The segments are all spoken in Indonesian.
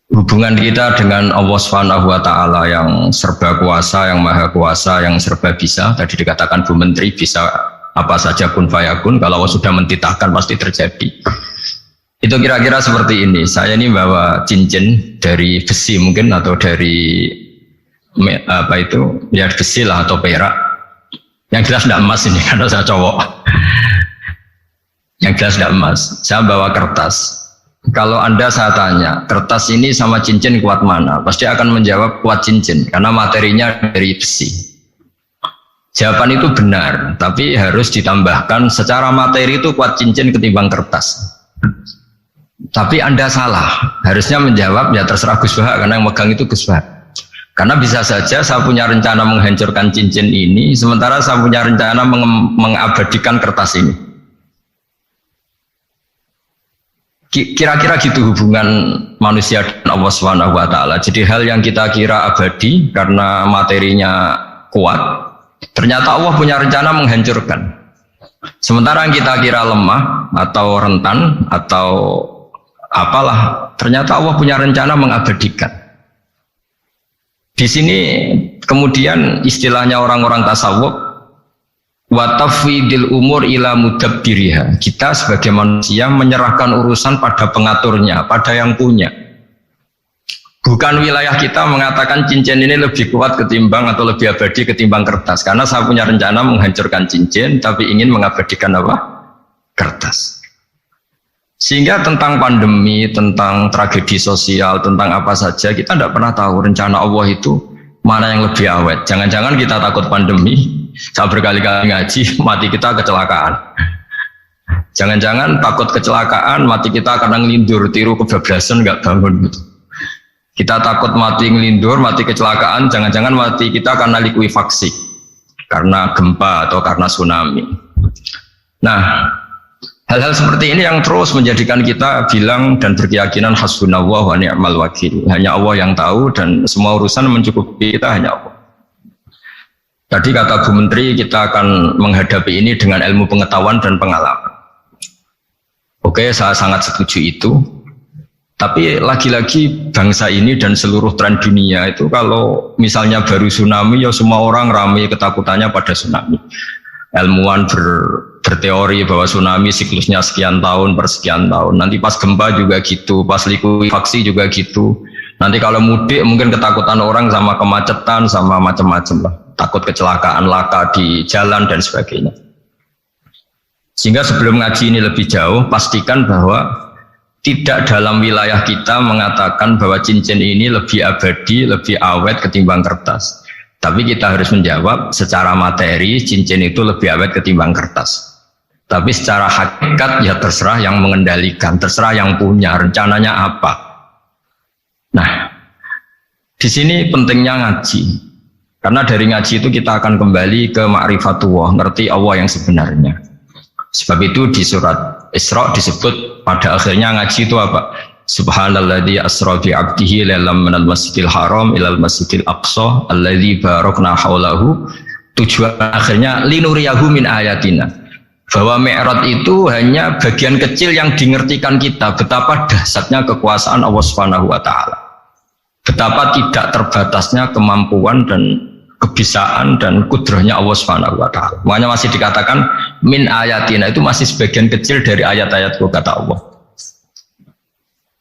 hubungan kita dengan Allah Subhanahu wa taala yang serba kuasa, yang maha kuasa, yang serba bisa. Tadi dikatakan Bu Menteri bisa apa saja kun fayakun, kalau Allah sudah mentitahkan pasti terjadi. Itu kira-kira seperti ini. Saya ini bawa cincin dari besi mungkin atau dari apa itu? Ya besi lah atau perak. Yang jelas tidak emas ini karena saya cowok. Yang jelas tidak emas. Saya bawa kertas. Kalau Anda saya tanya, kertas ini sama cincin kuat mana? Pasti akan menjawab kuat cincin, karena materinya dari besi. Jawaban itu benar, tapi harus ditambahkan secara materi itu kuat cincin ketimbang kertas. Tapi Anda salah, harusnya menjawab ya terserah Gus Bahak, karena yang megang itu Gus Bahak. Karena bisa saja saya punya rencana menghancurkan cincin ini, sementara saya punya rencana mengabadikan kertas ini. Kira-kira gitu hubungan manusia dan Allah Subhanahu wa taala. Jadi hal yang kita kira abadi karena materinya kuat, ternyata Allah punya rencana menghancurkan. Sementara yang kita kira lemah atau rentan atau apalah, ternyata Allah punya rencana mengabadikan. Di sini kemudian istilahnya orang-orang tasawuf, wa tafwidil umur ila mudabbiriha. Kita sebagai manusia menyerahkan urusan pada pengaturnya, pada yang punya. Bukan wilayah kita mengatakan cincin ini lebih kuat ketimbang atau lebih abadi ketimbang kertas, karena saya punya rencana menghancurkan cincin tapi ingin mengabadikan apa? Kertas. Sehingga tentang pandemi, tentang tragedi sosial, tentang apa saja kita tidak pernah tahu rencana Allah itu mana yang lebih awet. Jangan-jangan kita takut pandemi, saya berkali-kali ngaji, mati kita kecelakaan. Jangan-jangan takut kecelakaan, mati kita karena ngelindur, tiru kebablasan, nggak bangun gitu. Kita takut mati ngelindur, mati kecelakaan, jangan-jangan mati kita karena likuifaksi, karena gempa atau karena tsunami. Nah, hal-hal seperti ini yang terus menjadikan kita bilang dan berkeyakinan hasbunallah wa ni'mal wakil. Hanya Allah yang tahu dan semua urusan mencukupi kita hanya Allah. Tadi kata Bu Menteri kita akan menghadapi ini dengan ilmu pengetahuan dan pengalaman. Oke, saya sangat setuju itu. Tapi lagi-lagi bangsa ini dan seluruh tren dunia itu kalau misalnya baru tsunami ya semua orang ramai ketakutannya pada tsunami. Ilmuwan berteori bahwa tsunami siklusnya sekian tahun per sekian tahun. Nanti pas gempa juga gitu, pas likuifaksi juga gitu. Nanti kalau mudik mungkin ketakutan orang sama kemacetan sama macam-macam lah. Takut kecelakaan laka di jalan dan sebagainya. Sehingga sebelum ngaji ini lebih jauh, pastikan bahwa tidak dalam wilayah kita mengatakan bahwa cincin ini lebih abadi, lebih awet ketimbang kertas. Tapi kita harus menjawab secara materi cincin itu lebih awet ketimbang kertas. Tapi secara hakikat ya terserah yang mengendalikan, terserah yang punya rencananya apa. Nah, di sini pentingnya ngaji. Karena dari ngaji itu kita akan kembali ke ma'rifatullah, ngerti Allah yang sebenarnya. Sebab itu di surat Isra disebut pada akhirnya ngaji itu apa? Subhanalladzi asra bi 'abdihi lailan minal masjidil haram ilal masjidil aqsa alladzi barakna haulahu. Tujuan akhirnya linuriyahu min ayatina. Bahwa Mi'raj itu hanya bagian kecil yang dingertikan kita betapa dahsyatnya kekuasaan Allah Subhanahu wa taala. Betapa tidak terbatasnya kemampuan dan kebisaan dan kudrahnya Allah Subhanahu wa taala. Makanya masih dikatakan min ayatina, itu masih sebagian kecil dari ayat-ayatku kata Allah.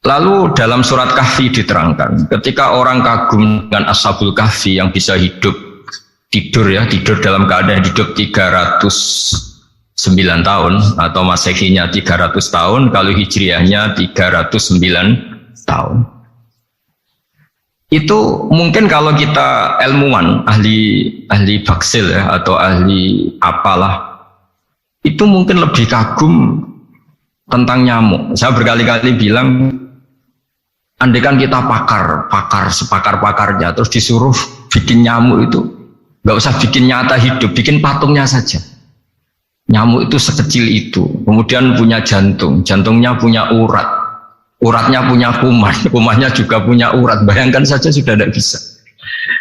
Lalu dalam surat Kahfi diterangkan, ketika orang kagum dengan Ashabul Kahfi yang bisa hidup tidur dalam keadaan hidup 309 tahun atau Masehinya 300 tahun, kalau Hijriahnya 309 tahun. Itu mungkin kalau kita ilmuwan, ahli baksil ya, atau ahli apalah, itu mungkin lebih kagum tentang nyamuk. Saya berkali-kali bilang, andaikan kita sepakar-pakarnya, terus disuruh bikin nyamuk itu, nggak usah bikin nyata hidup, bikin patungnya saja. Nyamuk itu sekecil itu, kemudian punya jantung, jantungnya punya urat. Uratnya punya kuman, kumannya juga punya urat. Bayangkan saja sudah tidak bisa.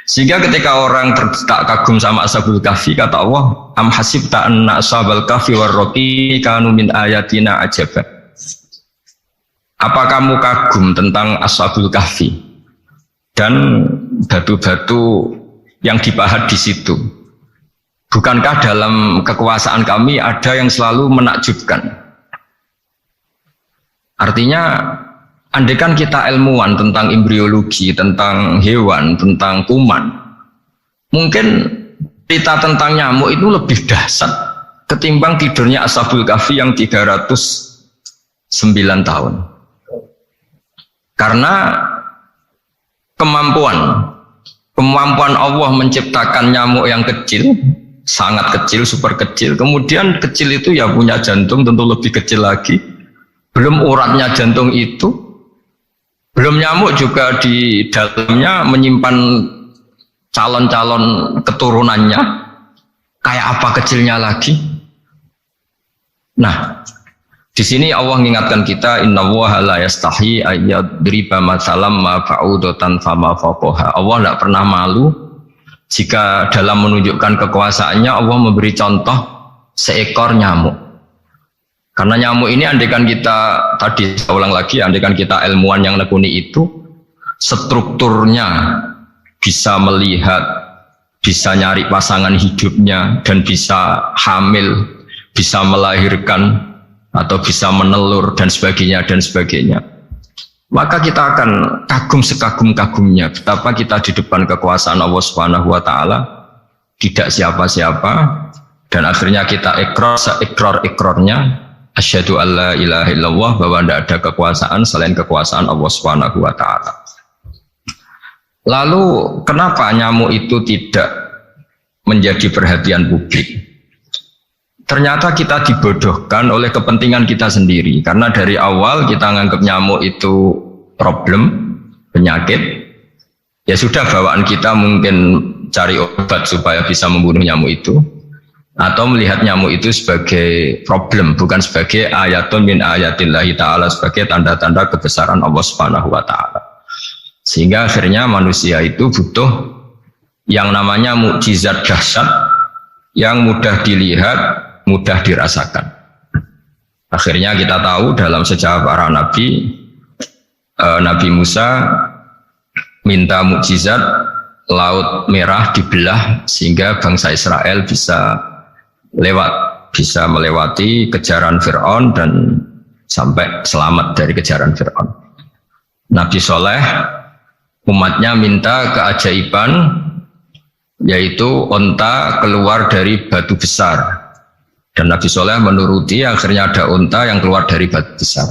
Sehingga ketika orang tak kagum sama Ashabul Kahfi, kata Allah, am hasibta anna ashabal kahfi warraqi kanu min ayatina ajaba. Apa kamu kagum tentang Ashabul Kahfi dan batu-batu yang dipahat di situ? Bukankah dalam kekuasaan kami ada yang selalu menakjubkan? Artinya, andaikan kita ilmuwan tentang embriologi, tentang hewan, tentang kuman, mungkin cerita tentang nyamuk itu lebih dahsyat ketimbang tidurnya Ashabul Kahfi yang 309 tahun. Karena kemampuan Allah menciptakan nyamuk yang kecil, sangat kecil, super kecil, kemudian kecil itu ya punya jantung tentu lebih kecil lagi, belum uratnya jantung itu, belum nyamuk juga di dalamnya menyimpan calon-calon keturunannya, kayak apa kecilnya lagi. Nah, di sini Allah mengingatkan kita, innallaha la yastahi ayyadriba matsalam ma ba'udatan fama fawqaha. Allah tidak pernah malu jika dalam menunjukkan kekuasaannya Allah memberi contoh seekor nyamuk. Karena nyamuk ini andaikan kita, tadi saya ulang lagi, andaikan kita ilmuwan yang nekuni itu, strukturnya bisa melihat, bisa nyari pasangan hidupnya, dan bisa hamil, bisa melahirkan, atau bisa menelur dan sebagainya, maka kita akan kagum sekagum-kagumnya betapa kita di depan kekuasaan Allah Subhanahu wa taala tidak siapa-siapa, dan akhirnya kita ikrar-ikrarnya asyhadu alla ilaha illallah, bahwa tidak ada kekuasaan selain kekuasaan Allah Subhanahu wa taala. Lalu kenapa nyamuk itu tidak menjadi perhatian publik? Ternyata kita dibodohkan oleh kepentingan kita sendiri, karena dari awal kita menganggap nyamuk itu problem, penyakit. Ya sudah, bawaan kita mungkin cari obat supaya bisa membunuh nyamuk itu, atau melihat nyamuk itu sebagai problem, bukan sebagai ayatun min ayatillahi ta'ala, sebagai tanda-tanda kebesaran Allah Subhanahu wa ta'ala. Sehingga akhirnya manusia itu butuh yang namanya mukjizat dahsyat yang mudah dilihat, mudah dirasakan. Akhirnya kita tahu dalam sejarah para nabi, Nabi Musa minta mukjizat Laut Merah dibelah sehingga bangsa Israel bisa melewati kejaran Fir'aun dan sampai selamat dari kejaran Fir'aun. Nabi Soleh umatnya minta keajaiban, yaitu onta keluar dari batu besar. Dan Nabi Soleh menuruti, akhirnya ada unta yang keluar dari batu besar.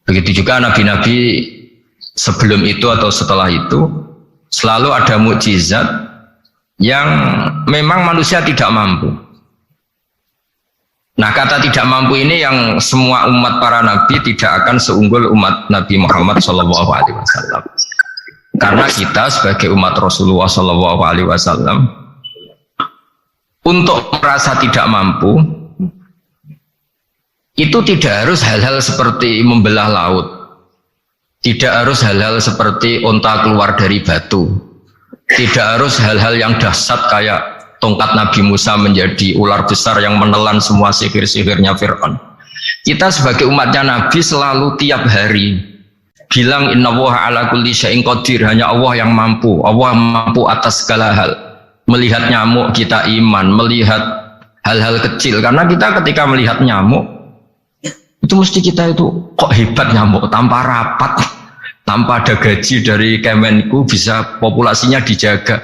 Begitu juga nabi-nabi sebelum itu atau setelah itu, selalu ada mukjizat yang memang manusia tidak mampu. Nah, kata tidak mampu ini yang semua umat para nabi tidak akan seunggul umat Nabi Muhammad SAW. Karena kita sebagai umat Rasulullah SAW, untuk merasa tidak mampu itu tidak harus hal-hal seperti membelah laut, tidak harus hal-hal seperti unta keluar dari batu, tidak harus hal-hal yang dahsyat kayak tongkat Nabi Musa menjadi ular besar yang menelan semua sihir-sihirnya Fir'aun. Kita sebagai umatnya Nabi selalu tiap hari bilang innallaha ala kulli syai'in qadir, hanya Allah yang mampu, Allah mampu atas segala hal. Melihat nyamuk kita iman, melihat hal-hal kecil, karena kita ketika melihat nyamuk itu mesti kita itu kok hebat nyamuk, tanpa rapat, tanpa ada gaji dari Kemenku bisa populasinya dijaga,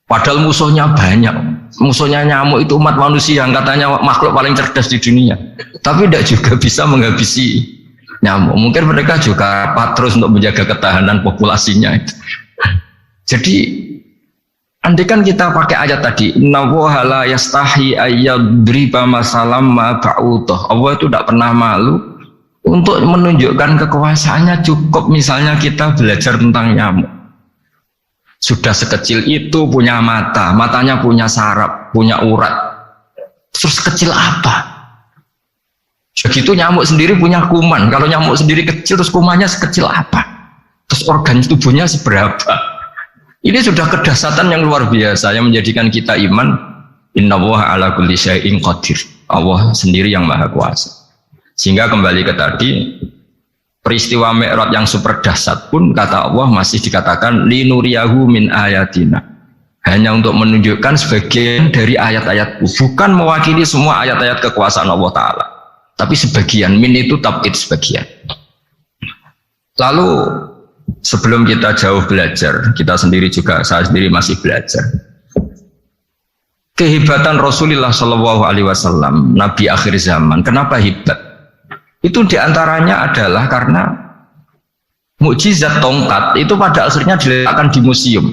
padahal musuhnya banyak. Musuhnya nyamuk itu umat manusia yang katanya makhluk paling cerdas di dunia, tapi tidak juga bisa menghabisi nyamuk. Mungkin mereka juga rapat terus untuk menjaga ketahanan populasinya. Jadi andaikan kita pakai ayat tadi, innallaha la yastahi ayyadriba masalam ma ba'udah. Allah itu tidak pernah malu untuk menunjukkan kekuasaannya. Cukup misalnya kita belajar tentang nyamuk. Sudah sekecil itu punya mata, matanya punya saraf, punya urat. Terus kecil apa? Begitu nyamuk sendiri punya kuman. Kalau nyamuk sendiri kecil, terus kumannya sekecil apa? Terus organ tubuhnya seberapa? Ini sudah kedahsyatan yang luar biasa yang menjadikan kita iman. Innallaha ala kulli syai'in qadir. Allah sendiri yang maha kuasa. Sehingga kembali ke tadi, peristiwa Mi'raj yang super dahsyat pun kata Allah masih dikatakan linuriyahu min ayatina. Hanya untuk menunjukkan sebagian dari ayat-ayatku, bukan mewakili semua ayat-ayat kekuasaan Allah Ta'ala, tapi sebagian. Min itu tab'id, sebagian. Lalu sebelum kita jauh belajar, kita sendiri juga, saya sendiri masih belajar. Kehebatan Rasulullah Shallallahu Alaihi Wasallam, Nabi akhir zaman. Kenapa hebat? Itu diantaranya adalah karena mukjizat tongkat itu pada akhirnya diletakkan di museum.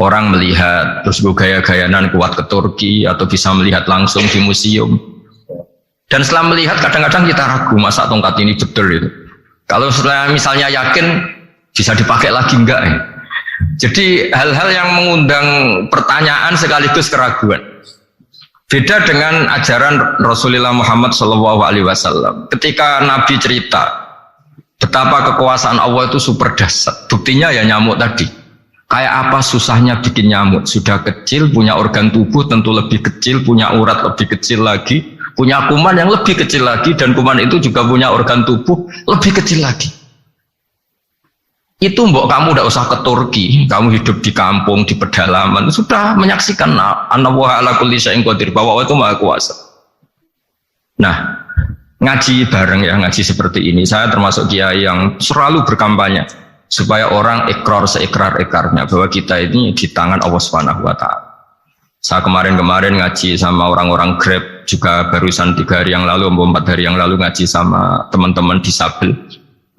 Orang melihat, terus gaya-gayanan kuat ke Turki atau bisa melihat langsung di museum. Dan setelah melihat kadang-kadang kita ragu masa tongkat ini betul itu. Kalau setelah misalnya yakin bisa dipakai lagi enggak ya? Jadi hal-hal yang mengundang pertanyaan sekaligus keraguan. Beda dengan ajaran Rasulullah Muhammad SAW. Ketika Nabi cerita betapa kekuasaan Allah itu super dahsyat, buktinya ya nyamuk tadi. Kayak apa susahnya bikin nyamuk? Sudah kecil, punya organ tubuh tentu lebih kecil, punya urat lebih kecil lagi, punya kuman yang lebih kecil lagi, dan kuman itu juga punya organ tubuh lebih kecil lagi. Itu mbok kamu tidak usah ke Turki, kamu hidup di kampung, di pedalaman, sudah menyaksikan anallaha ala kulli syai'in qadir, bahwa Allah itu maha kuasa. Nah, ngaji bareng ya, ngaji seperti ini, saya termasuk kiai yang selalu berkampanye supaya orang ikrar seikrar-ikrarnya bahwa kita ini di tangan Allah Subhanahu wa Ta'ala. Saya kemarin-kemarin ngaji sama orang-orang Grab, juga barusan 3 hari yang lalu, 4 hari yang lalu ngaji sama teman-teman disabel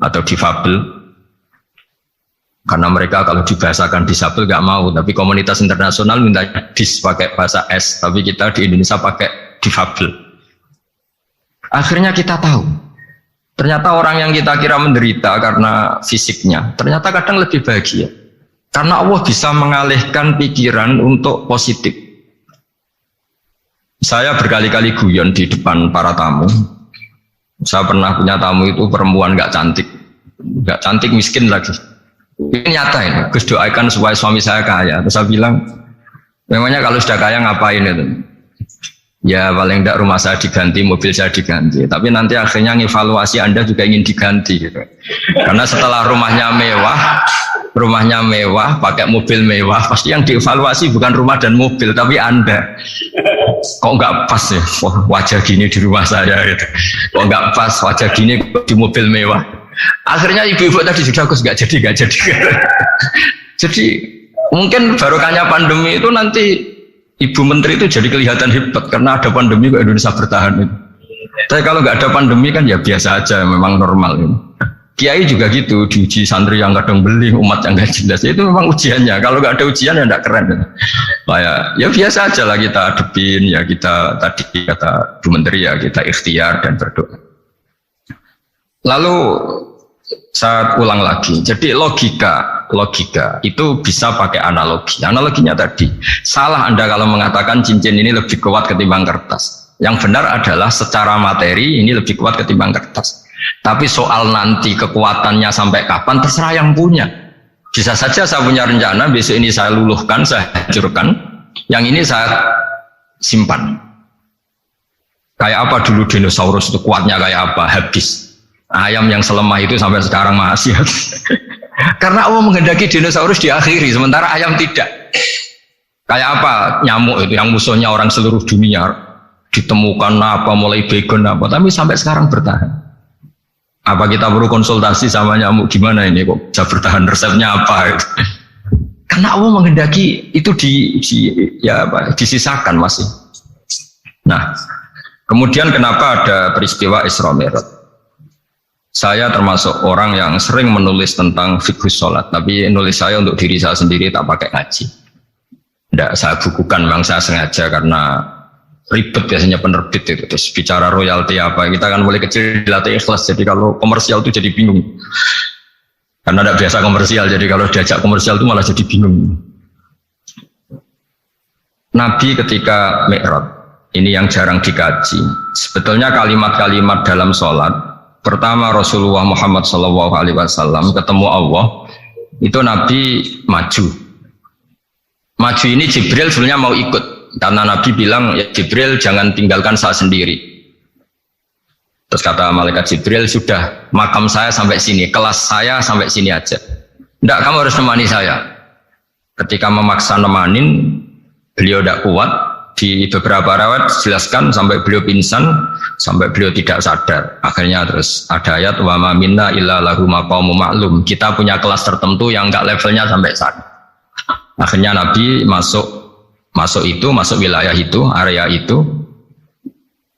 atau difabel. Karena mereka kalau dibahasakan disabel gak mau, tapi komunitas internasional minta dis pakai bahasa S, tapi kita di Indonesia pakai difabel. Akhirnya kita tahu, ternyata orang yang kita kira menderita karena fisiknya, ternyata kadang lebih bahagia. Karena Allah bisa mengalihkan pikiran untuk positif. Saya berkali-kali guyon di depan para tamu. Saya pernah punya tamu itu perempuan gak cantik miskin lagi. Ini nyata ini, Gus doakan supaya suami saya kaya. Terus saya bilang, memangnya kalau sudah kaya ngapain itu? Ya paling tidak rumah saya diganti, mobil saya diganti. Tapi nanti akhirnya evaluasi Anda juga ingin diganti gitu. Karena setelah rumahnya mewah, pakai mobil mewah, pasti yang dievaluasi bukan rumah dan mobil, tapi Anda. Kok nggak pas ya, wajah gini di rumah saya gitu. Kok nggak pas wajah gini di mobil mewah. Akhirnya ibu-ibu tadi sudah nggak jadi. Jadi mungkin barokahnya pandemi itu nanti Ibu Menteri itu jadi kelihatan hebat karena ada pandemi kok Indonesia bertahan itu. Tapi kalau nggak ada pandemi kan ya biasa aja, memang normal ini. Kiai juga gitu, diuji santri yang kadang beli, umat yang nggak jelas, itu memang ujiannya. Kalau nggak ada ujian ya nggak keren. Ya biasa aja lah kita hadepin, ya kita tadi kata Bu Menteri ya kita ikhtiar dan berdoa. Lalu saya ulang lagi, jadi logika itu bisa pakai analogi. Analoginya tadi, salah Anda kalau mengatakan cincin ini lebih kuat ketimbang kertas. Yang benar adalah secara materi ini lebih kuat ketimbang kertas. Tapi soal nanti kekuatannya sampai kapan terserah yang punya. Bisa saja saya punya rencana besok ini saya luluhkan, saya hancurkan, yang ini saya simpan. Kayak apa dulu dinosaurus itu kuatnya kayak apa, habis. Ayam yang selemah itu sampai sekarang masih. Karena Allah menghendaki dinosaurus diakhiri, sementara ayam tidak. Kayak apa nyamuk itu yang musuhnya orang seluruh dunia, ditemukan apa, mulai begon apa, tapi sampai sekarang bertahan. Apa kita perlu konsultasi sama nyamuk gimana ini kok bisa bertahan, resepnya apa? Gitu. Karena Allah menghendaki itu disisakan masih. Nah, kemudian kenapa ada peristiwa Isra Mi'raj? Saya termasuk orang yang sering menulis tentang fikih sholat, tapi nulis saya untuk diri saya sendiri tak pakai ngaji. Tidak saya bukukan, memang saya sengaja karena ribet biasanya penerbit itu. Terus bicara royalti apa, kita kan mulai kecil dilatih ikhlas, jadi kalau komersial itu jadi bingung. Karena tidak biasa komersial, jadi kalau diajak komersial itu malah jadi bingung. Nabi ketika Mi'raj, ini yang jarang dikaji. Sebetulnya kalimat-kalimat dalam sholat, pertama Rasulullah Muhammad SAW ketemu Allah, itu Nabi maju. Maju ini Jibril sebenarnya mau ikut, karena Nabi bilang, ya Jibril jangan tinggalkan saya sendiri. Terus kata malaikat Jibril, sudah makam saya sampai sini, kelas saya sampai sini aja. Enggak, kamu harus nemani saya. Ketika memaksa nemanin, beliau tidak kuat. Di beberapa rawat jelaskan sampai beliau pingsan, sampai beliau tidak sadar. Akhirnya terus ada ayat wa ma minna illa lahu maqamun ma'lum. Kita punya kelas tertentu yang enggak levelnya sampai sana. Akhirnya Nabi masuk wilayah itu, area itu.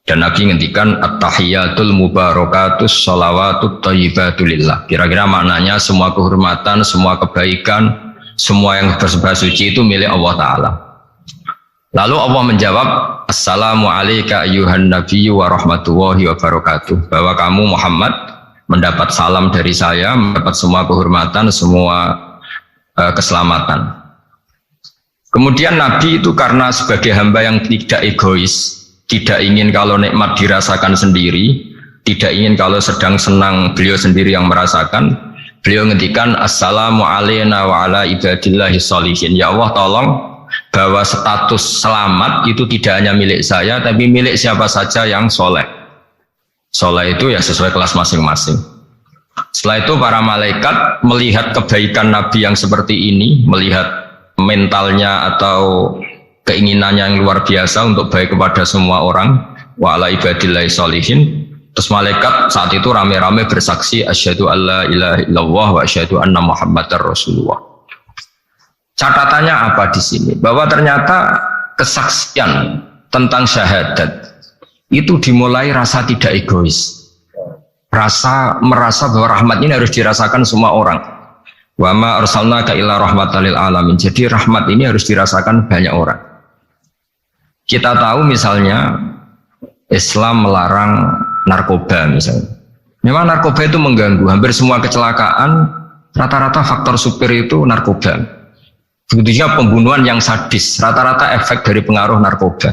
Dan Nabi ngendikan at-tahiyatul mubarakatus sholawatut thayyibatul lillah. Kira-kira maknanya semua kehormatan, semua kebaikan, semua yang bersembah suci itu milik Allah Ta'ala. Lalu Allah menjawab, assalamu alayka ayyuhan nabiyyu wa rahmatullahi wa barakatuh. Bahwa kamu Muhammad mendapat salam dari saya, mendapat semua kehormatan, semua keselamatan. Kemudian Nabi itu karena sebagai hamba yang tidak egois, tidak ingin kalau nikmat dirasakan sendiri, tidak ingin kalau sedang senang beliau sendiri yang merasakan. Beliau ngendikan assalamu alayna wa ala ibadillahi sholihin. Ya Allah, tolong bahwa status selamat itu tidak hanya milik saya, tapi milik siapa saja yang soleh. Soleh itu ya sesuai kelas masing-masing. Setelah itu para malaikat melihat kebaikan Nabi yang seperti ini, melihat mentalnya atau keinginannya yang luar biasa untuk baik kepada semua orang, wa ala ibadillahi sholihin. Terus malaikat saat itu rame-rame bersaksi asyhadu alla ilaha illallah wa asyhadu anna muhammadar rasulullah. Catatannya apa di sini? Bahwa ternyata kesaksian tentang syahadat itu dimulai rasa tidak egois, merasa bahwa rahmat ini harus dirasakan semua orang. Wa ma arsalnaka illa rahmatan lil alamin. Jadi rahmat ini harus dirasakan banyak orang. Kita tahu misalnya Islam melarang narkoba misalnya. Memang narkoba itu mengganggu. Hampir semua kecelakaan rata-rata faktor supir itu narkoba. Begitu juga pembunuhan yang sadis, rata-rata efek dari pengaruh narkoba.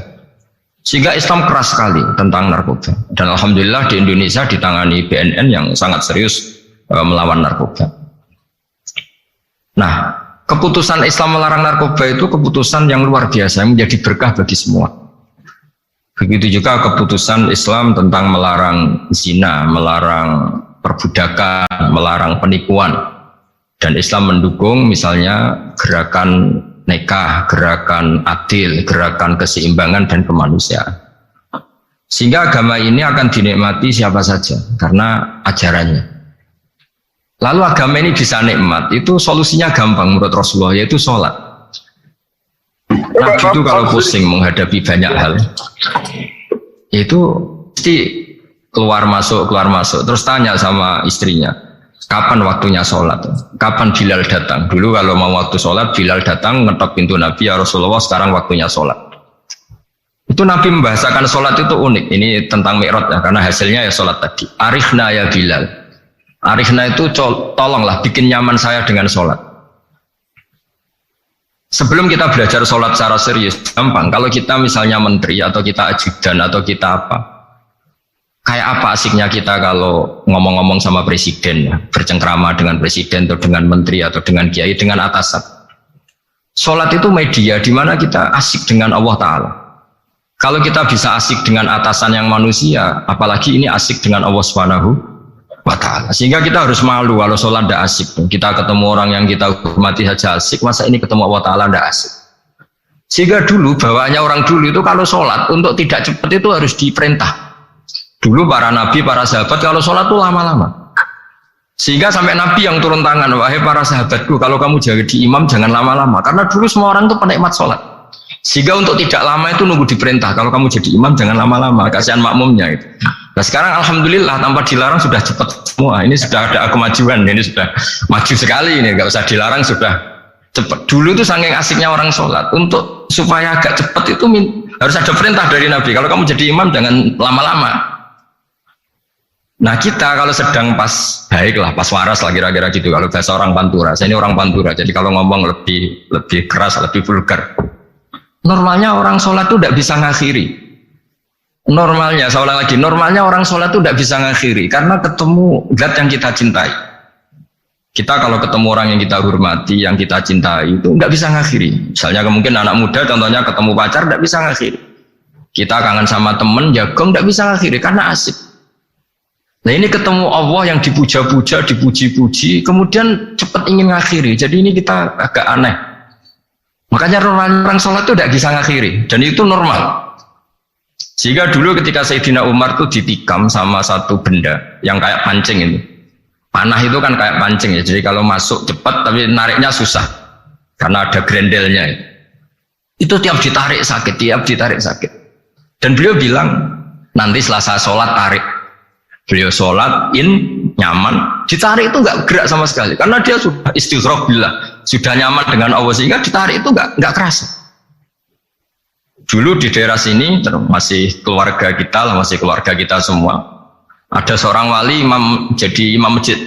Sehingga Islam keras sekali tentang narkoba. Dan alhamdulillah di Indonesia ditangani BNN yang sangat serius melawan narkoba. Nah, keputusan Islam melarang narkoba itu keputusan yang luar biasa, yang menjadi berkah bagi semua. Begitu juga keputusan Islam tentang melarang zina, melarang perbudakan, melarang penipuan. Dan Islam mendukung misalnya gerakan nikah, gerakan adil, gerakan keseimbangan dan kemanusiaan. Sehingga agama ini akan dinikmati siapa saja karena ajarannya. Lalu agama ini bisa nikmat, itu solusinya gampang menurut Rasulullah, yaitu sholat. Nabi itu kalau pusing menghadapi banyak hal, itu pasti keluar masuk, terus tanya sama istrinya, kapan waktunya sholat? Kapan Bilal datang? Dulu kalau mau waktu sholat, Bilal datang, ngetok pintu Nabi, ya Rasulullah sekarang waktunya sholat. Itu Nabi membahasakan sholat itu unik, ini tentang Mi'raj ya, karena hasilnya ya sholat tadi. Arifna ya Bilal. Arifna itu tolonglah bikin nyaman saya dengan sholat. Sebelum kita belajar sholat secara serius, gampang. Kalau kita misalnya menteri atau kita ajudan atau kita apa, kayak apa asiknya kita kalau ngomong-ngomong sama presiden, ya, bercengkrama dengan presiden atau dengan menteri atau dengan kiai, dengan atasan. Sholat itu media di mana kita asik dengan Allah Ta'ala. Kalau kita bisa asik dengan atasan yang manusia, apalagi ini asik dengan Allah Subhanahu wa ta'ala. Sehingga kita harus malu kalau sholat tidak asik. Kita ketemu orang yang kita hormati saja asik, masa ini ketemu Allah Ta'ala tidak asik. Sehingga dulu bawaannya orang dulu itu kalau sholat untuk tidak cepat itu harus diperintah. Dulu para nabi, para sahabat kalau sholat itu lama-lama. Sehingga sampai nabi yang turun tangan, wahai para sahabatku, kalau kamu jadi imam jangan lama-lama. Karena dulu semua orang itu penikmat sholat. Sehingga untuk tidak lama itu nunggu diperintah. Kalau kamu jadi imam jangan lama-lama, kasihan makmumnya itu. Nah sekarang alhamdulillah tanpa dilarang sudah cepat semua. Ini sudah ada kemajuan, ini sudah maju sekali ini, nggak usah dilarang sudah cepat. Dulu itu saking asiknya orang sholat, untuk supaya agak cepat itu harus ada perintah dari Nabi. Kalau kamu jadi imam jangan lama-lama. Nah kita kalau sedang pas baiklah, pas waras lah kira-kira gitu. Kalau bahasa orang Pantura, saya ini orang Pantura, jadi kalau ngomong lebih keras, lebih vulgar. Normalnya orang sholat itu tidak bisa ngakhiri. Normalnya, saya ulang lagi, normalnya orang sholat itu tidak bisa ngakhiri karena ketemu zat yang kita cintai. Kita kalau ketemu orang yang kita hormati, yang kita cintai itu nggak bisa ngakhiri. Misalnya mungkin anak muda contohnya ketemu pacar nggak bisa ngakhiri. Kita kangen sama temen, jagung nggak bisa ngakhiri karena asik. Nah ini ketemu Allah yang dipuja-puja, dipuji-puji, kemudian cepat ingin ngakhiri. Jadi ini kita agak aneh. Makanya orang sholat itu tidak bisa ngakhiri, dan itu normal. Sehingga dulu ketika Sayyidina Umar itu ditikam sama satu benda yang kayak pancing itu. Panah itu kan kayak pancing ya, jadi kalau masuk cepat tapi nariknya susah karena ada grendelnya itu. Itu tiap ditarik sakit. Dan beliau bilang, nanti setelah saya sholat tarik. Beliau sholat nyaman, ditarik itu nggak gerak sama sekali karena dia sudah istighraq billah, sudah nyaman dengan Allah sehingga ditarik itu nggak kerasa. Dulu di daerah sini masih keluarga kita semua, ada seorang wali jadi imam masjid,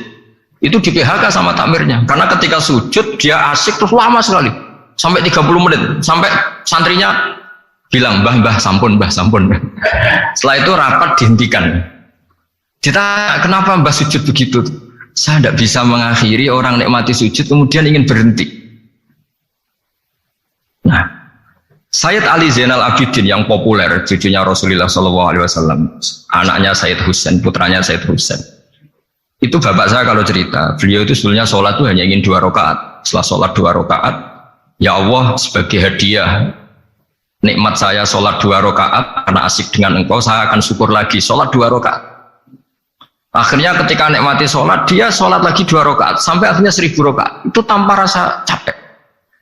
itu di PHK sama takmirnya karena ketika sujud dia asik terus lama sekali sampai 30 menit, sampai santrinya bilang mbah sampun. Setelah itu rapat dihentikan. Kita kenapa mbah sujud begitu? Saya tidak bisa mengakhiri orang nikmati sujud kemudian ingin berhenti. Nah, Sayyid Ali Zainal Abidin yang populer, cucunya Rasulullah SAW, anaknya Sayyid Husain, putranya Sayyid Husain. Itu bapak saya kalau cerita, beliau itu sebetulnya sholat itu hanya ingin 2 rakaat. Setelah sholat 2 rakaat, ya Allah sebagai hadiah nikmat saya sholat 2 rakaat karena asik dengan engkau, saya akan syukur lagi sholat 2 rakaat. Akhirnya ketika nikmati sholat, dia sholat lagi 2 rakaat sampai akhirnya 1000 rakaat. Itu tanpa rasa capek,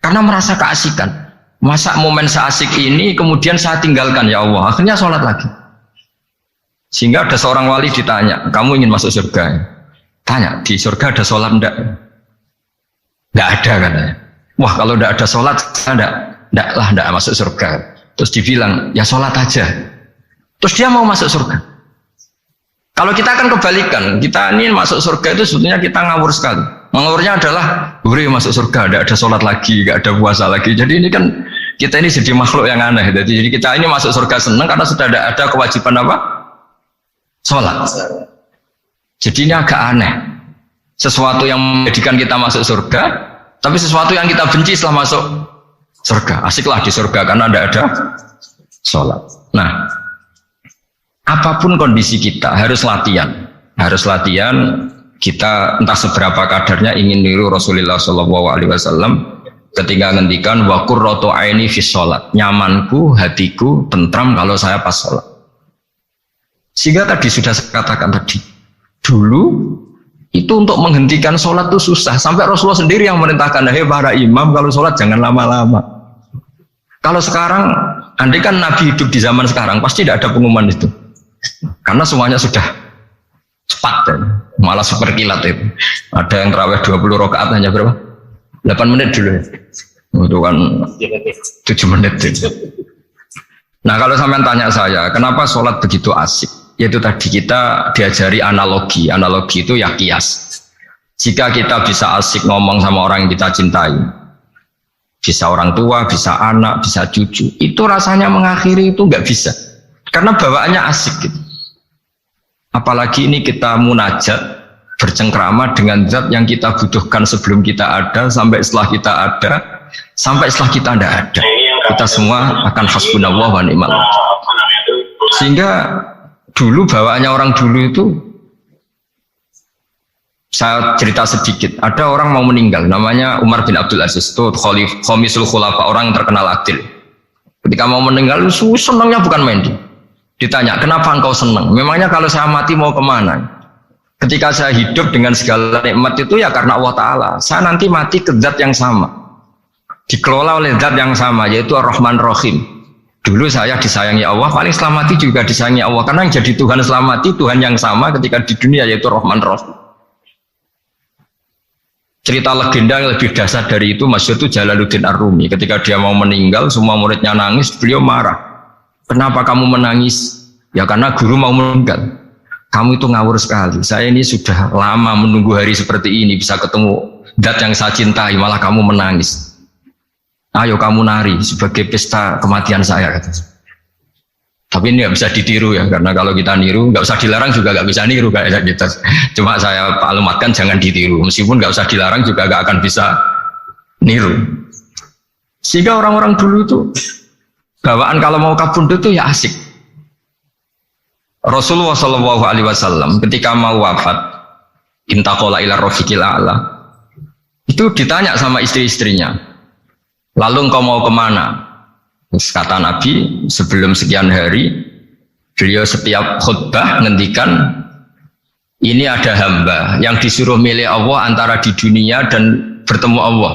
karena merasa keasikan. Masa momen seasik ini kemudian saya tinggalkan ya Allah. Akhirnya sholat lagi. Sehingga ada seorang wali ditanya, kamu ingin masuk surga? Tanya, di surga ada sholat enggak? Enggak ada katanya. Wah kalau enggak ada sholat, enggak masuk surga. Terus dibilang, ya sholat aja. Terus dia mau masuk surga. Kalau kita akan kebalikan, kita ini masuk surga itu sebetulnya kita ngawur sekali. Ngawurnya adalah, boleh masuk surga, tidak ada sholat lagi, tidak ada puasa lagi. Jadi ini kan, kita ini jadi makhluk yang aneh. Jadi kita ini masuk surga senang karena sudah ada kewajiban apa? Sholat. Jadi ini agak aneh. Sesuatu yang menjadikan kita masuk surga, tapi sesuatu yang kita benci setelah masuk surga. Asiklah di surga karena tidak ada sholat. Nah, apapun kondisi kita harus latihan kita entah seberapa kadarnya ingin niru Rasulullah SAW ketika ngendikan wa qurratu aini fi sholat, nyamanku hatiku tentram kalau saya pas sholat. Sehingga tadi sudah saya katakan tadi, dulu itu untuk menghentikan sholat itu susah, sampai Rasulullah sendiri yang merintahkan, hei para imam kalau sholat jangan lama-lama. Kalau sekarang andai kan Nabi hidup di zaman sekarang pasti tidak ada pengumuman itu. Karena semuanya sudah cepat dan malah super kilat itu. Ada yang terawih 20 rakaat hanya berapa? 8 menit dulu. Itu kan 7 menit itu. Nah kalau sampean tanya saya, kenapa sholat begitu asik? Yaitu tadi kita diajari analogi. Analogi itu ya kias. Jika kita bisa asik ngomong sama orang yang kita cintai, bisa orang tua, bisa anak, bisa cucu, itu rasanya mengakhiri itu nggak bisa. Karena bawaannya asik gitu. Apalagi ini kita munajat bercengkrama dengan zat yang kita butuhkan sebelum kita ada, sampai setelah kita ada, sampai setelah kita tidak ada. Kita semua akan hasbunallah wa ni'mal wakil. Sehingga dulu bawaannya orang dulu itu, saya cerita sedikit, ada orang mau meninggal, namanya Umar bin Abdul Aziz, itu Khamisul Khulafa, orang yang terkenal adil. Ketika mau meninggal, senangnya bukan main. Ditanya, kenapa engkau senang? Memangnya kalau saya mati mau kemana? Ketika saya hidup dengan segala nikmat itu ya karena Allah Ta'ala. Saya nanti mati ke zat yang sama, dikelola oleh zat yang sama, yaitu Ar-Rahman Rahim. Dulu saya disayangi Allah, paling setelah mati juga disayangi Allah. Karena yang jadi Tuhan setelah mati, Tuhan yang sama ketika di dunia, yaitu Rahman Rahim. Cerita legenda yang lebih dasar dari itu, masyhur itu Jalaluddin Ar-Rumi. Ketika dia mau meninggal, semua muridnya nangis, beliau marah. Kenapa kamu menangis? Ya karena guru mau meninggal. Kamu itu ngawur sekali. Saya ini sudah lama menunggu hari seperti ini, bisa ketemu zat yang saya cintai, malah kamu menangis. Ayo kamu nari sebagai pesta kematian saya, kata. Tapi ini nggak bisa ditiru ya, karena kalau kita niru, nggak usah dilarang juga nggak bisa niru kayak gitu. Cuma saya maklumatkan jangan ditiru. Meskipun nggak usah dilarang juga nggak akan bisa niru. Sehingga orang-orang dulu itu bawaan kalau mau kabundut itu ya asik. Rasulullah Shallallahu Alaihi Wasallam ketika mau wafat, intaqala ila rafiqil a'la, itu ditanya sama istri-istrinya, lalu engkau mau kemana? Terus kata Nabi, sebelum sekian hari, beliau setiap khutbah ngendikan, ini ada hamba yang disuruh milih Allah antara di dunia dan bertemu Allah.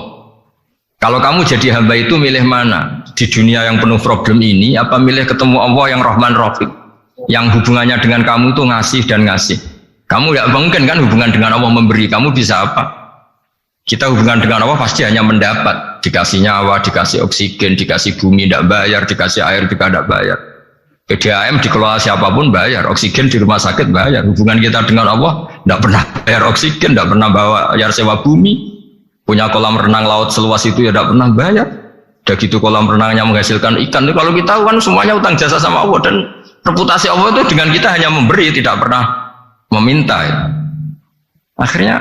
Kalau kamu jadi hamba itu milih mana? Di dunia yang penuh problem ini, apa milih ketemu Allah yang Rahman Rahim, yang hubungannya dengan kamu itu ngasih dan ngasih? Kamu tidak mungkin kan hubungan dengan Allah memberi, kamu bisa apa? Kita hubungan dengan Allah pasti hanya mendapat, dikasih nyawa, dikasih oksigen, dikasih bumi tidak bayar, dikasih air juga tidak bayar. PDAM dikelola siapapun bayar, oksigen di rumah sakit bayar. Hubungan kita dengan Allah tidak pernah bayar oksigen, tidak pernah bayar sewa bumi. Punya kolam renang laut seluas itu ya tidak pernah bayar. Udah gitu kolam renangnya menghasilkan ikan. Kalau kita kan semuanya utang jasa sama Allah, dan reputasi Allah itu dengan kita hanya memberi, tidak pernah meminta. Ya. Akhirnya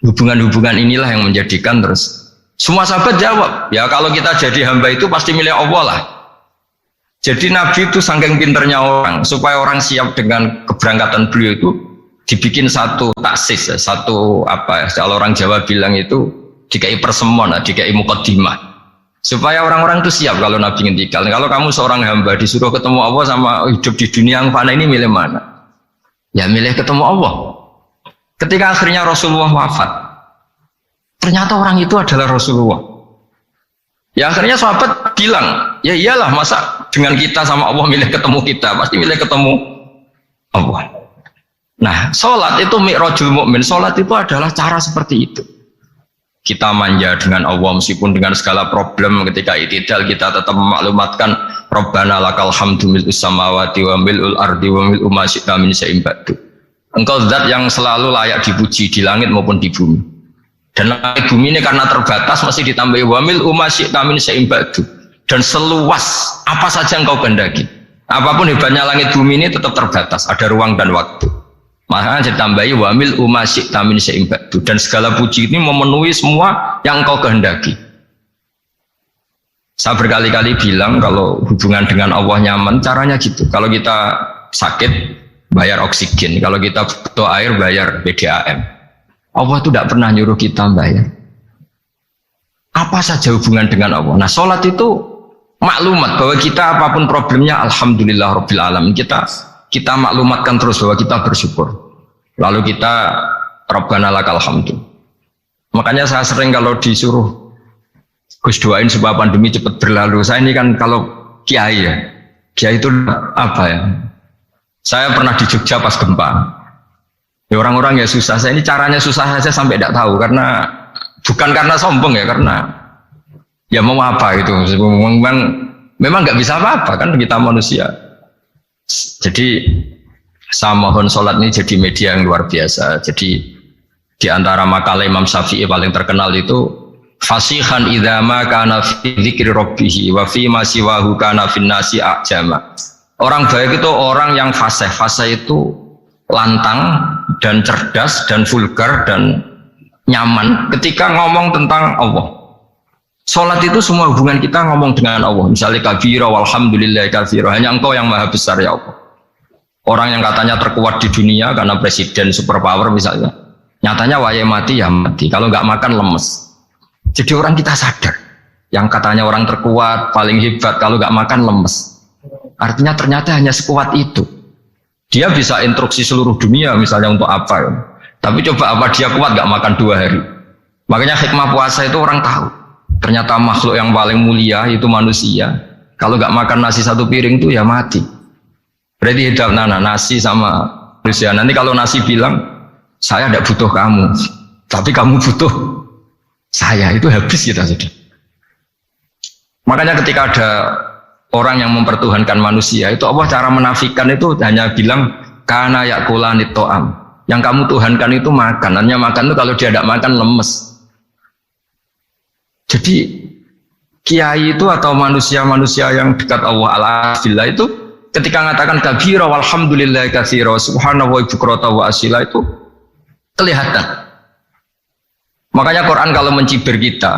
hubungan-hubungan inilah yang menjadikan terus semua sahabat jawab, ya kalau kita jadi hamba itu pasti milik Allah lah. Jadi Nabi itu saking pinternya orang, supaya orang siap dengan keberangkatan beliau itu dibikin satu taksis, ya, satu apa ya, kalau orang Jawa bilang itu dikai persemon, dikai mukaddimah, supaya orang-orang itu siap kalau Nabi ngendikan, kalau kamu seorang hamba disuruh ketemu Allah sama hidup di dunia yang fana ini milih mana? Ya milih ketemu Allah. Ketika akhirnya Rasulullah wafat, ternyata orang itu adalah Rasulullah. Ya akhirnya sahabat bilang, ya iyalah masa dengan kita sama Allah milih ketemu kita, pasti milih ketemu Allah. Nah, sholat itu mi'rajul mu'min, sholat itu adalah cara seperti itu. Kita manja dengan Allah meskipun dengan segala problem, ketika i'tidal kita tetap memaklumatkan Rabbana lakal hamdu mil'us samawati wa mil'ul ardi wa mil'u ma syi'ta min syai'in ba'du. Engkau zat yang selalu layak dipuji di langit maupun di bumi. Dan langit bumi ini karena terbatas masih ditambahi wa mil'u ma syi'ta min syai'in ba'du. Dan seluas apa saja engkau kehendaki. Apapun hebatnya langit bumi ini tetap terbatas, ada ruang dan waktu. Maka ditambahi wa mil'u ma syi'ta min syai'in ba'du. Dan segala puji ini memenuhi semua yang engkau kehendaki. Saya berkali-kali bilang kalau hubungan dengan Allah nyaman, caranya gitu. Kalau kita sakit, bayar oksigen. Kalau kita butuh air, bayar PDAM. Allah itu tidak pernah nyuruh kita bayar. Apa saja hubungan dengan Allah. Nah, sholat itu maklumat bahwa kita apapun problemnya, alhamdulillah rabbil alamin. Kita maklumatkan terus bahwa kita bersyukur. Lalu kita Rabbana lakal hamdu. Makanya saya sering kalau disuruh Gus doain supaya pandemi cepat berlalu. Saya ini kan kalau kiai ya, kiai itu apa ya? Saya pernah di Jogja pas gempa. Ya orang-orang ya susah. Saya ini caranya susah saja sampai tidak tahu, karena bukan karena sombong ya, karena ya mau apa itu. Memang nggak bisa apa-apa kan, kita manusia. Jadi saya mohon sholat ini jadi media yang luar biasa. Jadi di antara makalah Imam Syafi'i paling terkenal itu fasihan idama kana fi dzikri rabbih wa fi ma siwahu kana fin nasi ajama. Orang baik itu orang yang fasih. Fasih itu lantang dan cerdas dan vulgar dan nyaman ketika ngomong tentang Allah. Sholat itu semua hubungan kita ngomong dengan Allah. Misalnya kabira walhamdulillah katsira, hanya engkau yang maha besar ya Allah. Orang yang katanya terkuat di dunia karena presiden superpower misalnya, nyatanya waya mati ya mati. Kalau nggak makan lemes. Jadi orang kita sadar, yang katanya orang terkuat paling hebat, kalau nggak makan lemes. Artinya ternyata hanya sekuat itu. Dia bisa instruksi seluruh dunia misalnya untuk apa ya. Tapi coba apa dia kuat nggak makan 2 hari. Makanya hikmah puasa itu orang tahu. Ternyata makhluk yang paling mulia itu manusia. Kalau nggak makan nasi 1 piring itu ya mati. Berarti hidup nasi sama manusia. Nanti kalau nasi bilang saya tidak butuh kamu, tapi kamu butuh saya, itu habis kita sudah. Makanya ketika ada orang yang mempertuhankan manusia, itu Allah cara menafikan itu hanya bilang kana yakulanit to'am. Yang kamu tuhankan itu makan. Hanya makan itu kalau dia tidak makan lemes. Jadi kiai itu atau manusia-manusia yang dekat Allah al-afillah itu ketika mengatakan kabira walhamdulillah katsira subhanahu wa bukrata wa asila itu kelihatan. Makanya Quran kalau mencibir kita,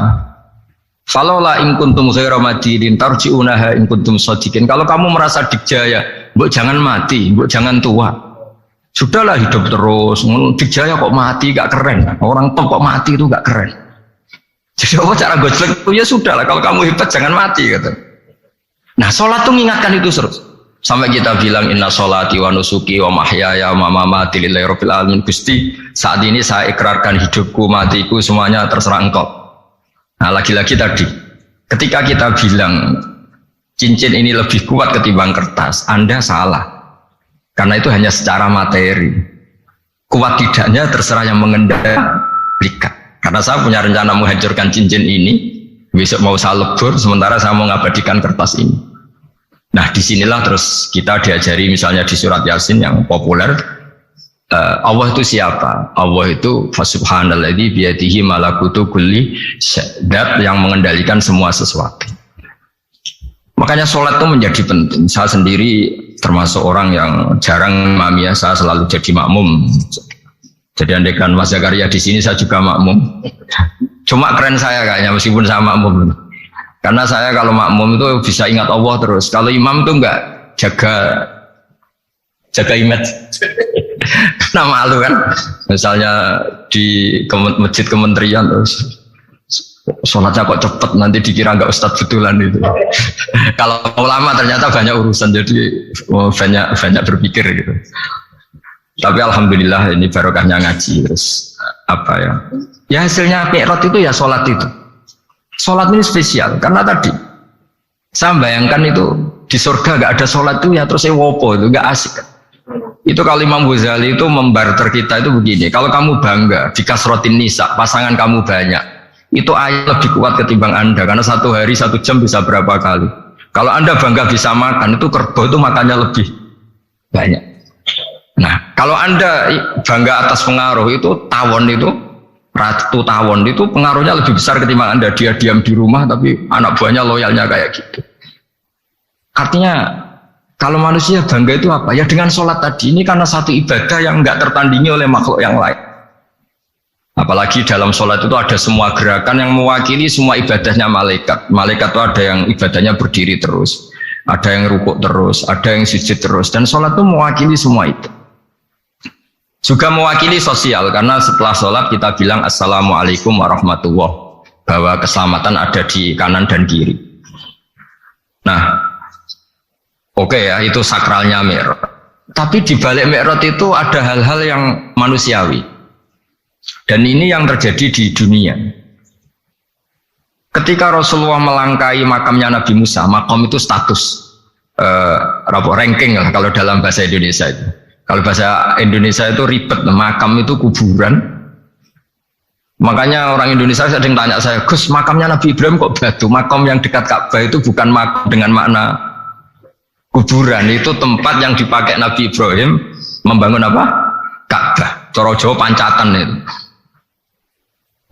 falola in kuntum ghaira madidin tarji'unaha in kuntum shadiqin. Kalau kamu merasa dikjaya, mbok jangan mati, mbok jangan tua. Sudahlah hidup terus. Dijaya kok mati gak keren. Orang top kok mati itu gak keren. Jadi apa cara gojlek itu ya sudahlah. Kalau kamu hebat jangan mati kata. Nah sholat tuh mengingatkan itu terus. Sampai kita bilang inna sholati wa nusuki wa mahyaya wa mamati lillahi rabbil alamin. Gusti saat ini saya ikrarkan hidupku matiku semuanya terserah engkau. Nah lagi-lagi tadi ketika kita bilang cincin ini lebih kuat ketimbang kertas, Anda salah. Karena itu hanya secara materi. Kuat tidaknya terserah yang mengendalikan. Karena saya punya rencana menghancurkan cincin ini, besok mau saya lebur, sementara saya mau mengabadikan kertas ini. Nah disinilah terus kita diajari misalnya di surat Yasin yang populer, Allah itu siapa? Allah itu fasubhanalladzi biyadihi malakutu kulli syai', yang mengendalikan semua sesuatu. Makanya sholat itu menjadi penting. Saya sendiri termasuk orang yang jarang imami, saya selalu jadi makmum. Jadi andaikan Mas Zakaria di sini saya juga makmum. Cuma keren saya kayaknya meskipun saya makmum. Karena saya kalau makmum itu bisa ingat Allah terus. Kalau imam itu enggak jaga image. Karena malu kan. Misalnya di masjid kementerian terus sholatnya kok cepet nanti dikira enggak ustadz betulan itu. Kalau ulama ternyata banyak urusan jadi banyak berpikir gitu. Tapi alhamdulillah ini barokahnya ngaji terus apa ya? Ya hasilnya mi'raj itu ya sholat itu. Sholat ini spesial karena tadi saya bayangkan itu di surga enggak ada sholat itu ya terus wopo itu enggak asik. Itu kalau Imam Ghazali itu membarter kita itu begini. Kalau kamu bangga di kasrotin nisa pasangan kamu banyak. Itu ayat lebih kuat ketimbang Anda karena satu hari 1 jam bisa berapa kali. Kalau Anda bangga bisa makan itu kerbau itu makannya lebih banyak. Nah kalau Anda bangga atas pengaruh itu tawon itu ratu tawon itu pengaruhnya lebih besar ketimbang Anda dia diam di rumah tapi anak buahnya loyalnya kayak gitu. Artinya kalau manusia bangga itu apa? Ya dengan sholat tadi ini karena satu ibadah yang enggak tertandingi oleh makhluk yang lain. Apalagi dalam sholat itu ada semua gerakan yang mewakili semua ibadahnya malaikat. Malaikat itu ada yang ibadahnya berdiri terus, ada yang rukuk terus, ada yang sujud terus. Dan sholat itu mewakili semua itu. Juga mewakili sosial, karena setelah sholat kita bilang Assalamualaikum warahmatullahi wabarakatuh. Bahwa keselamatan ada di kanan dan kiri. Nah, oke ya, itu sakralnya mi'raj. Tapi di balik mi'raj itu ada hal-hal yang manusiawi. Dan ini yang terjadi di dunia. Ketika Rasulullah melangkai makamnya Nabi Musa, makam itu status ranking lah kalau dalam bahasa Indonesia itu. Kalau bahasa Indonesia itu ribet, makam itu kuburan. Makanya orang Indonesia sering tanya saya, Gus, makamnya Nabi Ibrahim kok batu? Makam yang dekat Ka'bah itu bukan makam dengan makna kuburan, itu tempat yang dipakai Nabi Ibrahim membangun apa? Ka'bah. Coro Jawa pancatan itu.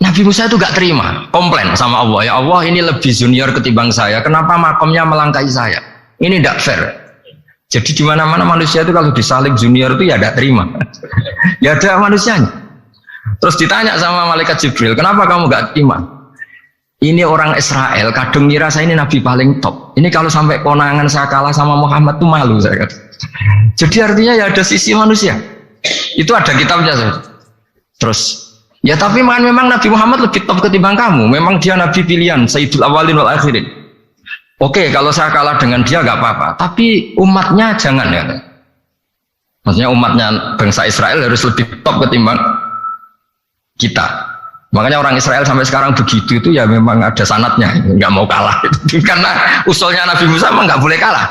Nabi Musa itu gak terima, komplain sama Allah. Ya Allah, ini lebih junior ketimbang saya. Kenapa makamnya melangkai saya? Ini tidak fair. Jadi di mana-mana manusia itu kalau disaling junior itu ya tidak terima. Ya ada manusianya. Terus ditanya sama malaikat Jibril, kenapa kamu gak terima? Ini orang Israel, kadang ngira saya ini nabi paling top. Ini kalau sampai konangan saya kalah sama Muhammad tuh malu saya kata. Jadi artinya ya ada sisi manusia. Itu ada kitabnya. Terus, ya tapi memang Nabi Muhammad lebih top ketimbang kamu. Memang dia nabi pilihan, Sayyidul Awalin wal Akhirin. Oke, kalau saya kalah dengan dia gak apa-apa. Tapi umatnya jangan ya. Maksudnya umatnya bangsa Israel harus lebih top ketimbang kita. Makanya orang Israel sampai sekarang begitu itu ya memang ada sanatnya, nggak mau kalah. Karena usulnya Nabi Musa memang nggak boleh kalah.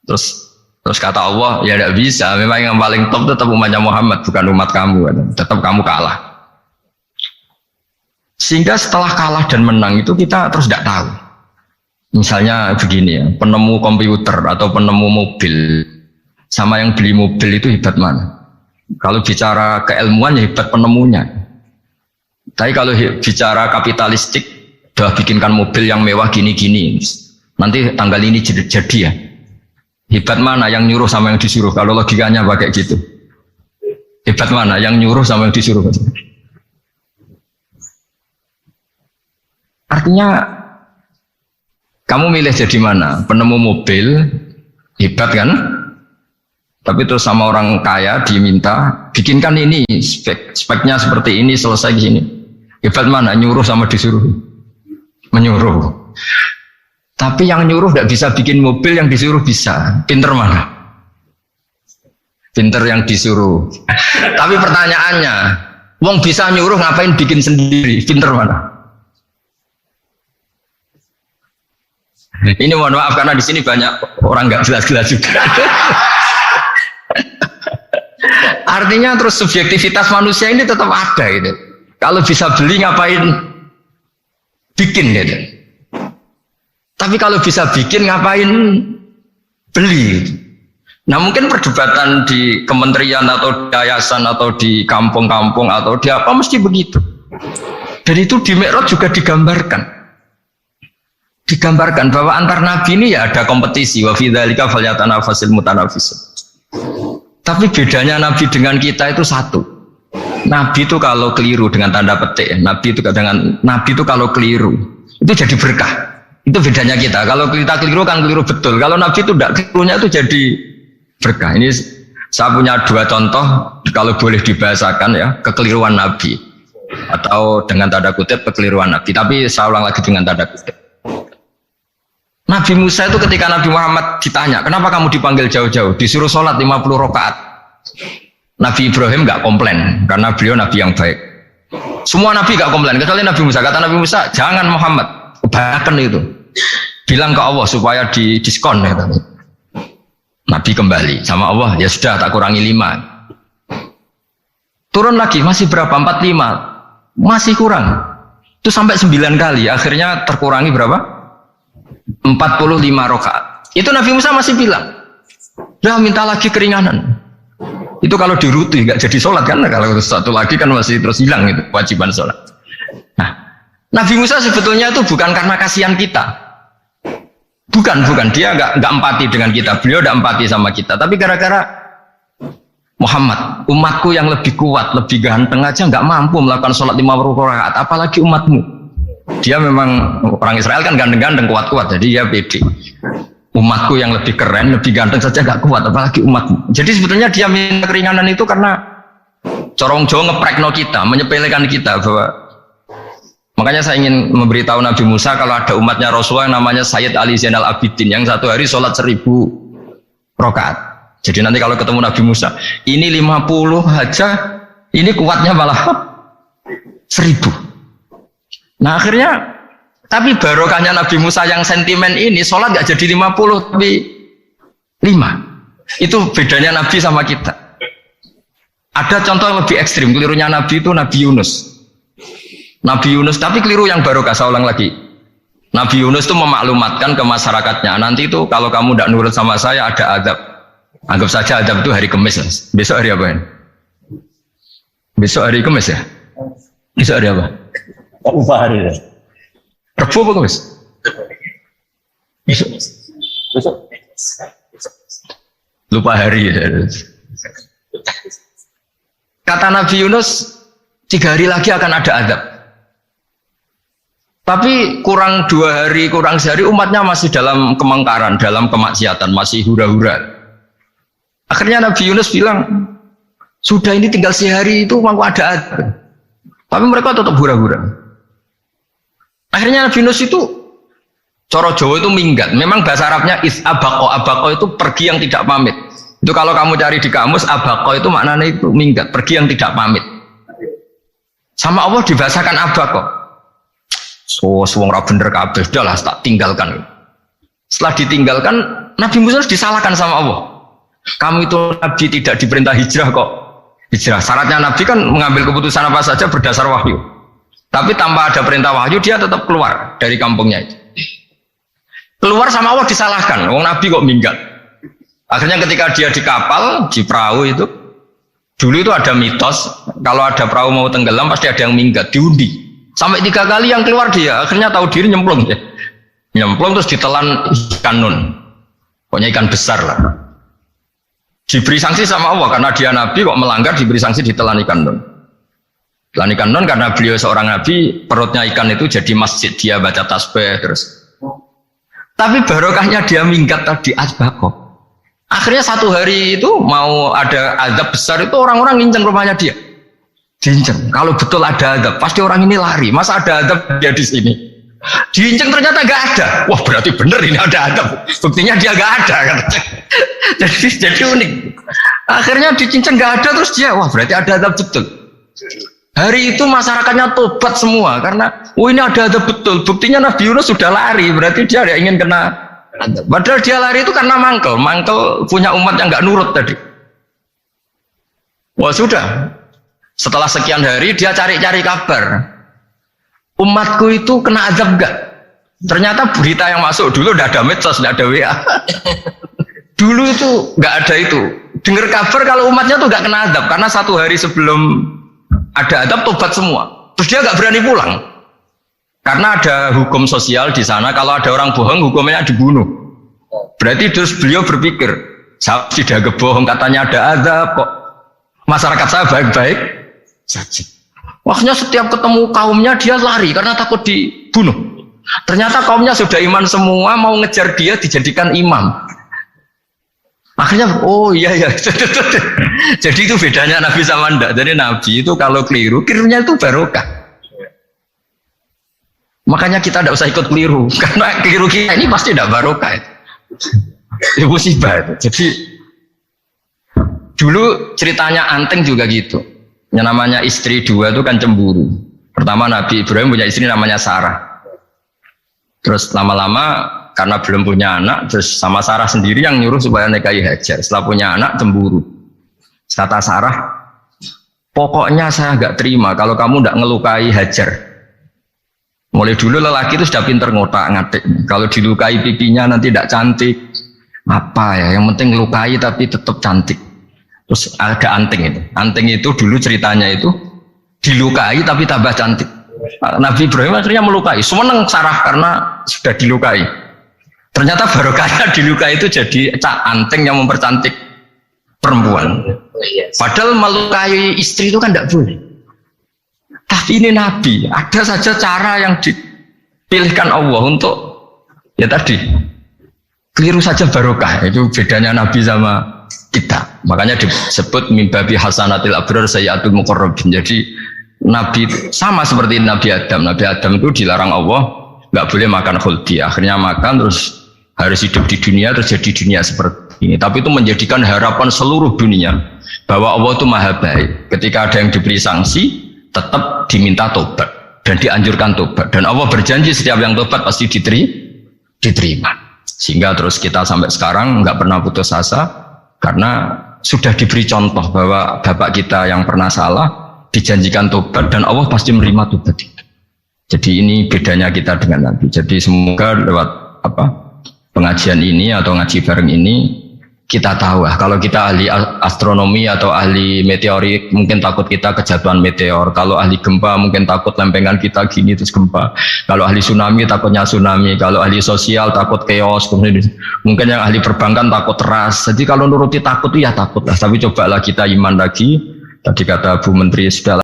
Terus kata Allah, ya tidak bisa. Memang yang paling top tetap umatnya Muhammad, bukan umat kamu. Tetap kamu kalah. Sehingga setelah kalah dan menang itu kita terus tidak tahu. Misalnya begini ya, penemu komputer atau penemu mobil sama yang beli mobil itu hebat mana? Kalau bicara keilmuan ya hebat penemunya. Tapi kalau bicara kapitalistik, udah bikinkan mobil yang mewah gini-gini, nanti tanggal ini jadi ya. Hebat mana yang nyuruh sama yang disuruh? Kalau logikanya pakai gitu. Hebat mana yang nyuruh sama yang disuruh? Artinya kamu milih jadi mana? Penemu mobil hebat kan? Tapi terus sama orang kaya diminta bikinkan ini speknya seperti ini, selesai gini. Hebat mana nyuruh sama disuruh? Menyuruh. Tapi yang nyuruh tidak bisa bikin mobil, yang disuruh bisa. Pinter mana? Pinter yang disuruh. Tapi pertanyaannya, wong bisa nyuruh ngapain bikin sendiri? Pinter mana? Ini mohon maaf karena di sini banyak orang nggak jelas-jelas juga. Artinya terus subjektivitas manusia ini tetap ada gitu. Kalau bisa beli ngapain bikin gitu. Tapi kalau bisa bikin ngapain beli gitu. Nah mungkin perdebatan di kementerian atau di yayasan atau di kampung-kampung atau di apa mesti begitu. Dan itu di Mi'raj juga digambarkan bahwa antar nabi ini ya ada kompetisi, wa fi dzalika falyatanafasil mutanafisun. Tapi bedanya nabi dengan kita itu satu. Nabi itu kalau keliru dengan tanda petik, nabi itu kalau keliru itu jadi berkah. Itu bedanya kita. Kalau kita keliru kan keliru betul. Kalau nabi itu tidak kelirunya itu jadi berkah. Ini saya punya dua contoh kalau boleh dibahasakan ya, kekeliruan nabi atau dengan tanda kutip kekeliruan nabi. Tapi saya ulang lagi dengan tanda kutip. Nabi Musa itu ketika Nabi Muhammad ditanya, kenapa kamu dipanggil jauh-jauh? Disuruh sholat 50 rakaat. Nabi Ibrahim nggak komplain, karena beliau Nabi yang baik. Semua Nabi nggak komplain, kecuali Nabi Musa. Kata Nabi Musa, jangan Muhammad, kebanyakan itu. Bilang ke Allah supaya didiskon. Ya, Nabi kembali sama Allah, ya sudah tak kurangi 5. Turun lagi, masih berapa? 45. Masih kurang. Itu sampai 9 kali, akhirnya terkurangi berapa? 45 rakaat. Itu Nabi Musa masih bilang, dah minta lagi keringanan. Itu kalau diruti nggak jadi sholat kan? Kalau satu lagi kan masih terus hilang itu kewajiban sholat. Nah, Nabi Musa sebetulnya itu bukan karena kasihan kita, bukan dia nggak empati dengan kita. Beliau nggak empati sama kita, tapi gara-gara Muhammad, umatku yang lebih kuat, lebih ganteng aja nggak mampu melakukan sholat 50 rakaat, apalagi umatmu. Dia memang orang Israel kan ganteng-ganteng, kuat-kuat, jadi dia pede. Umatku yang lebih keren, lebih ganteng saja gak kuat, apalagi umatmu. Jadi sebetulnya dia minta keringanan itu karena corong Jawa ngeprekno kita, menyepelekan kita bahwa. Makanya saya ingin memberitahu Nabi Musa kalau ada umatnya Rasulullah yang namanya Sayyid Ali Zainal Abidin yang satu hari sholat 1000 rakaat. Jadi nanti kalau ketemu Nabi Musa, ini 50 aja, ini kuatnya malah 1000. Nah akhirnya, tapi barokahnya Nabi Musa yang sentimen ini, sholat gak jadi 50, tapi 5. Itu bedanya Nabi sama kita. Ada contoh yang lebih ekstrim, kelirunya Nabi itu Nabi Yunus. Nabi Yunus, tapi keliru yang barokah, saya ulang lagi. Nabi Yunus itu memaklumatkan ke masyarakatnya, nanti itu kalau kamu tidak nurut sama saya ada azab. Anggap saja azab itu hari Kamis. Besok hari apa ya? Besok hari Kamis ya? Besok hari apa? Lupa hari ya. Rebu apa Kamis? Besok. Lupa hari ya. Kata Nabi Yunus, 3 hari lagi akan ada azab. Tapi kurang 2 hari, kurang sehari umatnya masih dalam kemungkaran, dalam kemaksiatan, masih hura-hura. Akhirnya Nabi Yunus bilang, sudah ini tinggal sehari itu mau ada azab. Tapi mereka tetap hura-hura. Akhirnya Nabi Yunus itu coro Jawa itu minggat. Memang bahasa Arabnya abako itu pergi yang tidak pamit. Itu kalau kamu cari di kamus abako itu maknanya itu minggat, pergi yang tidak pamit. Sama Allah dibahasakan abako. So, wong ra bener kabeh, udahlah tak tinggalkan. Setelah ditinggalkan, Nabi Musa disalahkan sama Allah. Kamu itu Nabi tidak diperintah hijrah kok. Hijrah. Syaratnya Nabi kan mengambil keputusan apa saja berdasar wahyu. Tapi tanpa ada perintah wahyu dia tetap keluar dari kampungnya itu. Keluar sama Allah disalahkan. Wong Nabi kok minggat. Akhirnya ketika dia di kapal, di perahu itu, dulu itu ada mitos kalau ada perahu mau tenggelam pasti ada yang minggat, diundi. Sampai 3 kali yang keluar dia, akhirnya tahu diri nyemplung ya. Nyemplung terus ditelan ikan nun. Pokoknya ikan besar lah. Diberi sanksi sama Allah karena dia Nabi kok melanggar, diberi sanksi ditelan ikan nun. Telan ikan nun karena beliau seorang Nabi, perutnya ikan itu jadi masjid, dia baca tasbih terus. Tapi barokahnya dia minggat tadi asbako. Akhirnya satu hari itu mau ada azab besar itu orang-orang nginceng rumahnya dia. Diinceng. Kalau betul ada azab, pasti orang ini lari. Masa ada azab dia di sini? Diinceng ternyata nggak ada. Wah berarti bener ini ada azab. Buktinya dia nggak ada. Jadi unik. Akhirnya dicinceng nggak ada terus dia, wah berarti ada azab betul. Hari itu masyarakatnya tobat semua karena, ini ada azab betul. Buktinya Nabi Yunus sudah lari, berarti dia tidak ingin kena azab. Padahal dia lari itu karena mangkel punya umat yang nggak nurut tadi. Wah sudah. Setelah sekian hari dia cari-cari kabar. Umatku itu kena azab enggak? Ternyata berita yang masuk dulu udah ada medsos, udah ada WA. Dulu itu enggak ada itu. Dengar kabar kalau umatnya tuh enggak kena azab karena satu hari sebelum ada azab tobat semua. Terus dia enggak berani pulang. Karena ada hukum sosial di sana, kalau ada orang bohong hukumnya dibunuh. Berarti terus beliau berpikir, saya tidak kebohong katanya ada azab kok. Masyarakat saya baik-baik saja. Waktunya setiap ketemu kaumnya dia lari karena takut dibunuh. Ternyata kaumnya sudah iman semua, mau ngejar dia dijadikan imam. Akhirnya, oh iya. Jadi itu bedanya Nabi sama ndak. Jadi Nabi itu kalau kelirunya itu barokah. Makanya kita tidak usah ikut keliru, karena keliru kita ini pasti tidak barokah. Itu musibah itu. Jadi dulu ceritanya Anting juga gitu. Yang namanya istri dua itu kan cemburu. Pertama Nabi Ibrahim punya istri namanya Sarah. Terus lama-lama karena belum punya anak, terus sama Sarah sendiri yang nyuruh supaya nikahi Hajar. Setelah punya anak cemburu. Kata Sarah, pokoknya saya nggak terima kalau kamu nggak ngelukai Hajar. Mulai dulu lelaki itu sudah pinter ngotak-ngatik. Kalau dilukai pipinya nanti tidak cantik. Apa ya? Yang penting ngelukai tapi tetap cantik. Terus ada Anting itu. Anting itu dulu ceritanya itu dilukai tapi tambah cantik. Nabi Ibrahim akhirnya melukai. Seneng Sarah karena sudah dilukai. Ternyata barokahnya dilukai itu jadi Anting yang mempercantik perempuan. Padahal melukai istri itu kan tidak boleh. Tapi ini Nabi. Ada saja cara yang dipilihkan Allah untuk ya tadi keliru saja barokah. Itu bedanya Nabi sama kita. Makanya disebut mimbabi hasanatil abrar sayyatul muqarrabin. Jadi Nabi sama seperti Nabi Adam. Nabi Adam itu dilarang Allah nggak boleh makan khuldi. Akhirnya makan terus harus hidup di dunia, terus jadi dunia seperti ini. Tapi itu menjadikan harapan seluruh dunia bahwa Allah itu maha baik. Ketika ada yang diberi sanksi, tetap diminta tobat dan dianjurkan tobat. Dan Allah berjanji setiap yang tobat pasti diterima. Sehingga terus kita sampai sekarang nggak pernah putus asa. Karena sudah diberi contoh bahwa bapak kita yang pernah salah dijanjikan tobat dan Allah pasti menerima tobat itu. Jadi ini bedanya kita dengan Nabi. Jadi semoga lewat pengajian ini atau ngaji bareng ini kita tahu kalau kita ahli astronomi atau ahli meteorik mungkin takut kita kejatuhan meteor. Kalau ahli gempa mungkin takut lempengan kita gini terus gempa. Kalau ahli tsunami takutnya tsunami. Kalau ahli sosial takut chaos. Mungkin yang ahli perbankan takut ras. Jadi kalau nuruti takut ya takut lah. Tapi cobalah kita iman lagi. Tadi kata Bu Menteri sudah